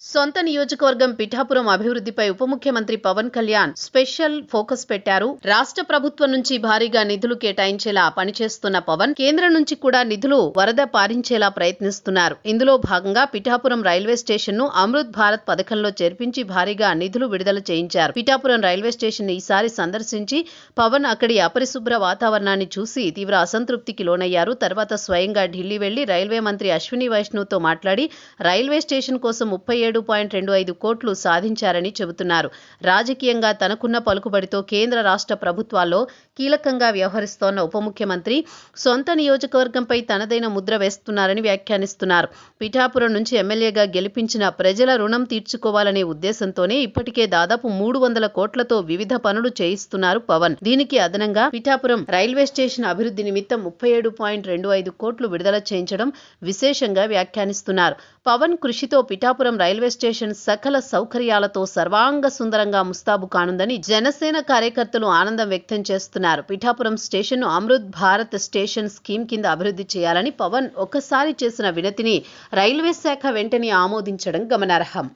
సొంత నియోజకవర్గం పిఠాపురం అభివృద్ధిపై ఉప ముఖ్యమంత్రి పవన్ కళ్యాణ్ స్పెషల్ ఫోకస్ పెట్టారు. రాష్ట్ర ప్రభుత్వం నుంచి భారీగా నిధులు కేటాయించేలా పనిచేస్తున్న పవన్ కేంద్రం నుంచి కూడా నిధులు వరద పారించేలా ప్రయత్నిస్తున్నారు. ఇందులో భాగంగా పిఠాపురం రైల్వే స్టేషన్ ను అమృత్ భారత్ పథకంలో చేర్పించి భారీగా నిధులు విడుదల చేయించారు. పిఠాపురం రైల్వే స్టేషన్ ఈసారి సందర్శించి పవన్ అక్కడి అపరిశుభ్ర వాతావరణాన్ని చూసి తీవ్ర అసంతృప్తికి లోనయ్యారు. తర్వాత స్వయంగా ఢిల్లీ వెళ్లి రైల్వే మంత్రి అశ్విని వైష్ణవ్తో మాట్లాడి రైల్వే స్టేషన్ కోసం 37.25 కోట్లు సాధించారని చెబుతున్నారు. రాజకీయంగా తనకున్న పలుకుబడితో కేంద్ర రాష్ట్ర ప్రభుత్వాల్లో కీలకంగా వ్యవహరిస్తోన్న ఉప ముఖ్యమంత్రి సొంత నియోజకవర్గంపై తనదైన ముద్ర వేస్తున్నారని వ్యాఖ్యానిస్తున్నారు. పిఠాపురం నుంచి ఎమ్మెల్యేగా గెలిపించిన ప్రజల రుణం తీర్చుకోవాలనే ఉద్దేశంతోనే ఇప్పటికే దాదాపు 300 కోట్లతో వివిధ పనులు చేయిస్తున్నారు పవన్. దీనికి అదనంగా పిఠాపురం రైల్వే స్టేషన్ అభివృద్ధి నిమిత్తం 37.25 కోట్లు విడుదల చేయించడం విశేషంగా వ్యాఖ్యానిస్తున్నారు. పవన్ కృషితో పిఠాపురం రైల్వే స్టేషన్ సకల సౌకర్యాలతో సర్వాంగ సుందరంగా ముస్తాబు కానుందని జనసేన కార్యకర్తలు ఆనందం వ్యక్తం చేస్తున్నారు. పిఠాపురం స్టేషన్ ను అమృత్ భారత్ స్టేషన్ స్కీమ్ కింద అభివృద్ధి చేయాలని పవన్ ఒకసారి చేసిన వినతిని రైల్వే శాఖ వెంటనే ఆమోదించడం గమనార్హం.